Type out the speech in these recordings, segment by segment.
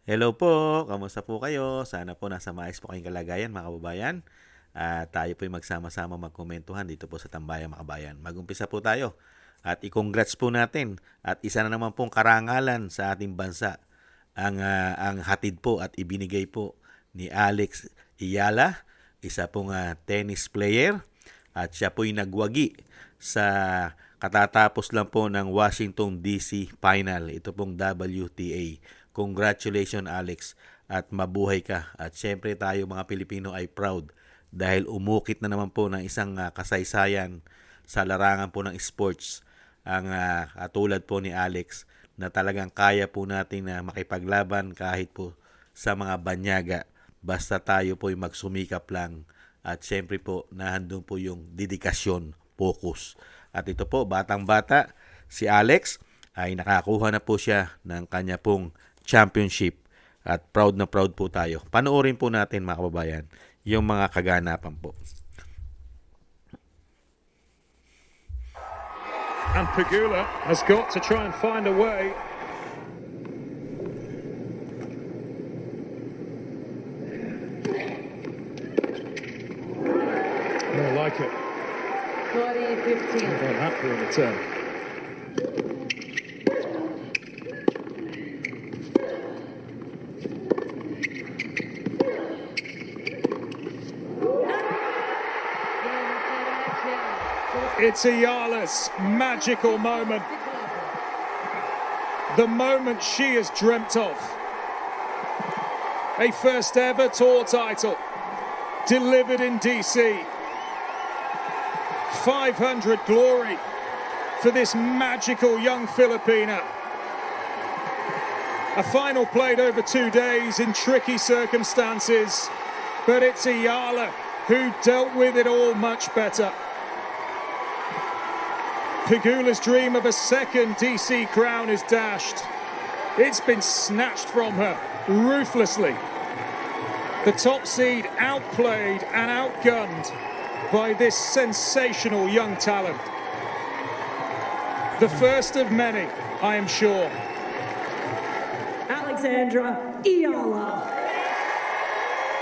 Hello po, kamusta po kayo? Sana po nasa maayos po kayong kalagayan mga kababayan. At tayo po magsama-sama magkomentuhan dito po sa Tambayang Makabayan. Magumpisa po tayo at i-congrats po natin at isa na naman pong karangalan sa ating bansa ang hatid po at ibinigay po ni Alex Iyala, isa pong tennis player at siya po'y nagwagi sa katatapos lang po ng Washington DC Final. Ito pong WTA. Congratulations Alex at mabuhay ka. At syempre tayo mga Pilipino ay proud dahil umukit na naman po ng isang kasaysayan sa larangan po ng sports ang katulad po ni Alex na talagang kaya po natin na makipaglaban kahit po sa mga banyaga basta tayo po ay magsumikap lang at syempre po nahandun po yung dedikasyon, focus. At ito po, batang-bata, si Alex ay nakakuha na po siya ng kanya pong championship at proud na proud po tayo. Panoorin po natin mga kababayan yung mga kaganapan po. And Pegula has got to try and find a way. More like it. 40-15. Well, that for a return. It's Ayala's magical moment. The moment she has dreamt of. A first ever tour title delivered in DC. 500 glory for this magical young Filipina. A final played over 2 days in tricky circumstances, but it's Ayala who dealt with it all much better. Pegula's dream of a second DC crown is dashed. It's been snatched from her ruthlessly. The top seed outplayed and outgunned by this sensational young talent. The first of many, I am sure. Alexandra Iyala.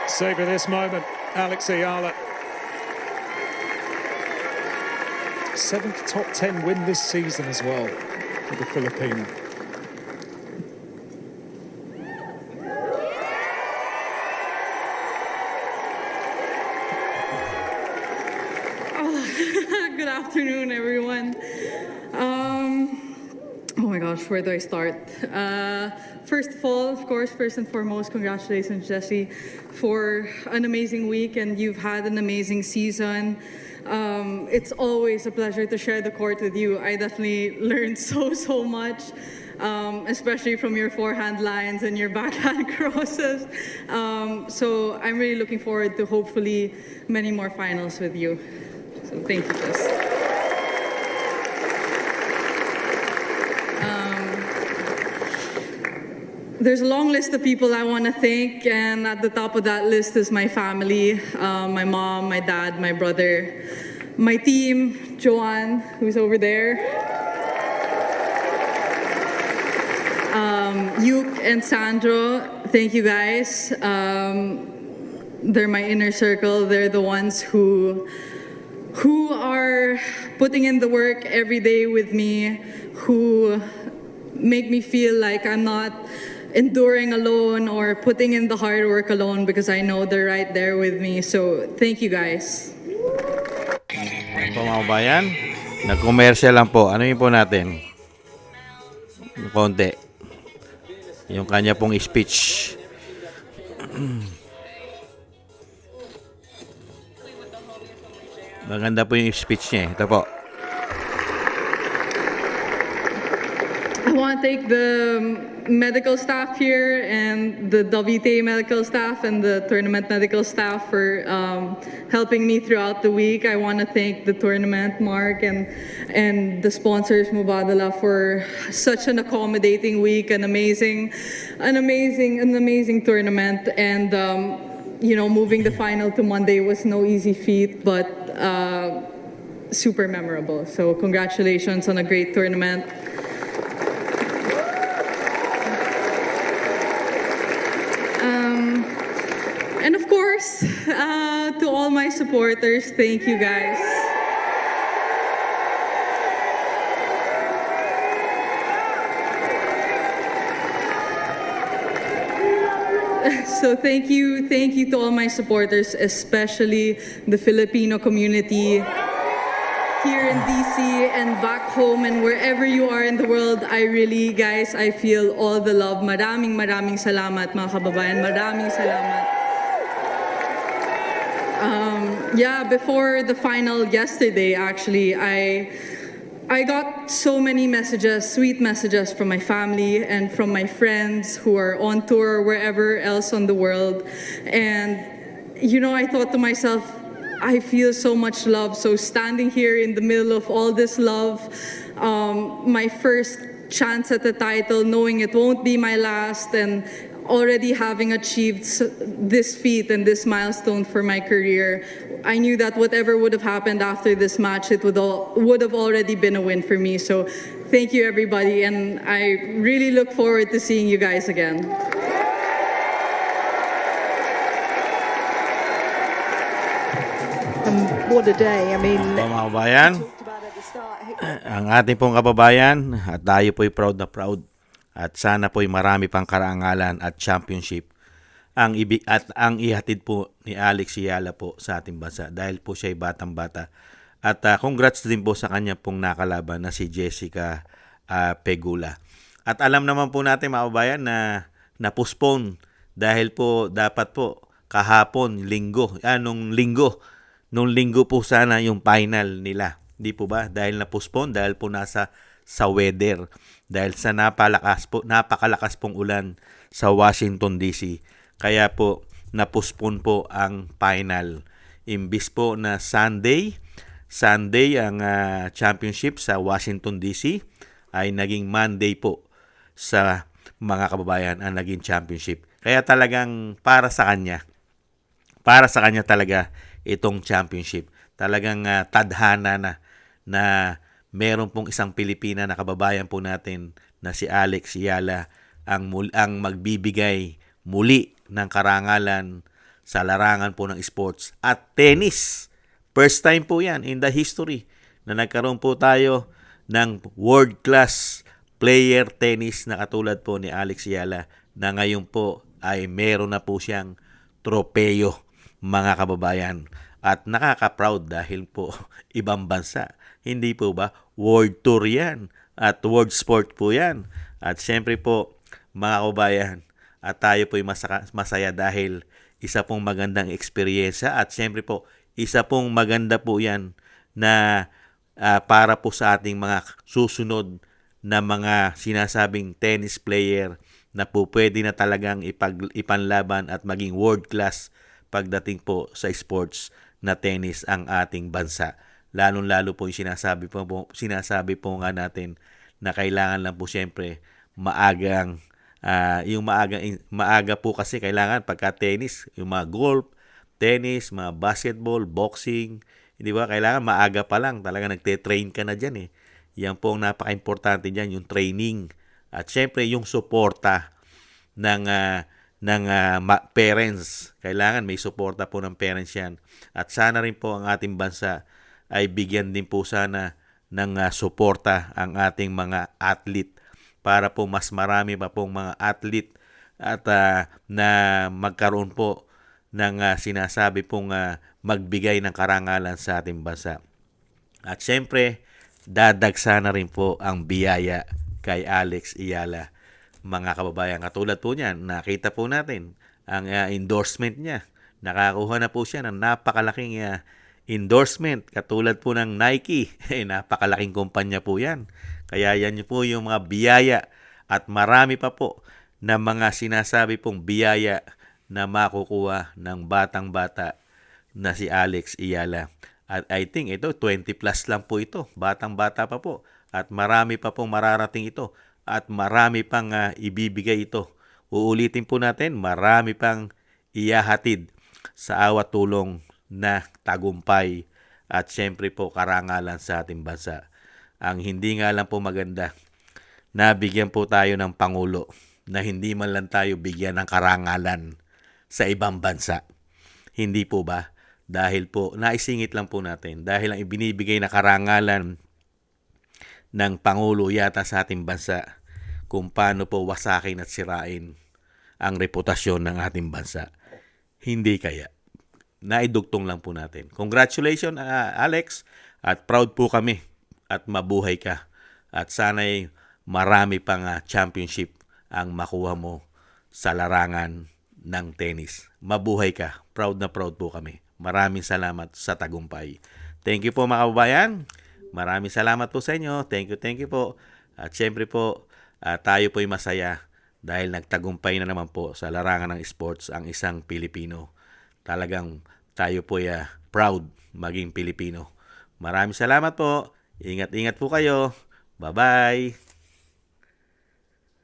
Savor this moment, Alex Ayala. 7th top 10 win this season as well for the Filipino. Good afternoon, everyone. Oh my gosh, where do I start? First of all, of course, first and foremost, congratulations, Jesse, for an amazing week, and you've had an amazing season. It's always a pleasure to share the court with you. I definitely learned so much, especially from your forehand lines and your backhand crosses. So I'm really looking forward to hopefully many more finals with you. So thank you, Jess. There's a long list of people I want to thank, and at the top of that list is my family, my mom, my dad, my brother, my team, Joanne, who's over there, Yuke and Sandro, thank you guys. They're my inner circle. They're the ones who are putting in the work every day with me, who make me feel like I'm not enduring alone or putting in the hard work alone, because I know they're right there with me. So thank you guys. Ito mga kababayan, nag-commercial lang po. Ano yun po natin? Konti. Yung kanya pong speech. Maganda po yung speech niya. Ito po. I want to thank the medical staff here and the WTA medical staff and the tournament medical staff for helping me throughout the week. I want to thank the tournament, Mark, and the sponsors, Mubadala, for such an accommodating week, an amazing tournament. And moving the final to Monday was no easy feat, but super memorable. So congratulations on a great tournament. And of course, to all my supporters, thank you guys. So thank you to all my supporters, especially the Filipino community here in DC and back home and wherever you are in the world. I really, guys, I feel all the love. Maraming salamat, mga kababayan. Maraming salamat. Yeah, before the final yesterday, actually, I got so many messages, sweet messages from my family and from my friends who are on tour wherever else on the world. And, you know, I thought to myself, I feel so much love. So standing here in the middle of all this love, my first chance at the title, knowing it won't be my last, and already having achieved this feat and this milestone for my career, I knew that whatever would have happened after this match, it would have already been a win for me. So thank you, everybody, and I really look forward to seeing you guys again. What a day. I mean, So, mga kababayan, talked about at the start. ang ating pong kababayan at tayo po'y proud na proud at sana po'y marami pang karangalan at championship ang ihatid po ni Alex Ayala po sa ating bansa dahil po siya ay batang-bata. At congrats din po sa kanya pong nakalaban na si Jessica Pegula. At alam naman po natin, mga kababayan, na na-postpone dahil po dapat po kahapon, nung linggo po sana yung final nila. Di po ba? Dahil na-postpone, dahil po nasa sa weather, dahil sa napakalakas pong ulan sa Washington DC. Kaya po na-postpone po ang final. Imbis po na Sunday ang championship sa Washington DC ay naging Monday po sa mga kababayan ang naging championship. Kaya talagang para sa kanya talaga itong championship. Talagang tadhana na meron pong isang Pilipina na kababayan po natin na si Alex Ayala ang magbibigay muli ng karangalan sa larangan po ng sports at tennis. First time po yan in the history na nagkaroon po tayo ng world-class player tennis na katulad po ni Alex Ayala na ngayon po ay meron na po siyang tropeyo, mga kababayan. At nakaka-proud dahil po ibang bansa. Hindi po ba? World Tour yan. At World Sport po yan. At syempre po, mga kababayan, at tayo po'y masaya dahil isa pong magandang eksperyensya. At syempre po, isa pong maganda po yan na para po sa ating mga susunod na mga sinasabing tennis player na po pwede na talagang ipanlaban at maging world class pagdating po sa sports na tennis ang ating bansa. Lalong-lalo po yung sinasabi po nga natin na kailangan lang po siyempre maaga po kasi kailangan pagka tennis, yung mga golf, tennis, mga basketball, boxing, hindi ba? Kailangan maaga pa lang, talaga nagte-train ka na dyan eh. Yan po ang napaka-importante dyan, yung training. At syempre yung suporta ng parents. Kailangan may suporta po ng parents yan. At sana rin po ang ating bansa ay bigyan din po sana ng suporta ang ating mga athlete para po mas marami pa pong mga athlete at na magkaroon po ng sinasabi pong magbigay ng karangalan sa ating bansa. At syempre, dadagsa na rin po ang biyaya kay Alex Ayala. Mga kababayan, katulad po niyan, nakita po natin ang endorsement niya. Nakakuha na po siya ng napakalaking endorsement katulad po ng Nike. Napakalaking kumpanya po yan. Kaya yan po yung mga biyaya at marami pa po na mga sinasabi pong biyaya na makukuha ng batang-bata na si Alex Ayala. At I think ito, 20 plus lang po ito. Batang-bata pa po. At marami pa pong mararating ito. At marami pang ibibigay ito. Uulitin po natin, marami pang iyahatid sa awat tulong na tagumpay at syempre po karangalan sa ating bansa. Ang hindi nga lang po maganda, nabigyan po tayo ng Pangulo na hindi man lang tayo bigyan ng karangalan sa ibang bansa. Hindi po ba? Dahil po, naisingit lang po natin. Dahil ang ibinibigay na karangalan ng Pangulo yata sa ating bansa kung paano po wasakin at sirain ang reputasyon ng ating bansa. Hindi kaya. Naidugtong lang po natin. Congratulations, Alex. At proud po kami. At mabuhay ka. At sana'y marami pang championship ang makuha mo sa larangan ng tennis. Mabuhay ka. Proud na proud po kami. Maraming salamat sa tagumpay. Thank you po mga kababayan. Maraming salamat po sa inyo. Thank you po. At syempre po, tayo po'y masaya dahil nagtagumpay na naman po sa larangan ng sports ang isang Pilipino. Talagang tayo po'y proud maging Pilipino. Maraming salamat po. Ingat-ingat po kayo. Bye-bye.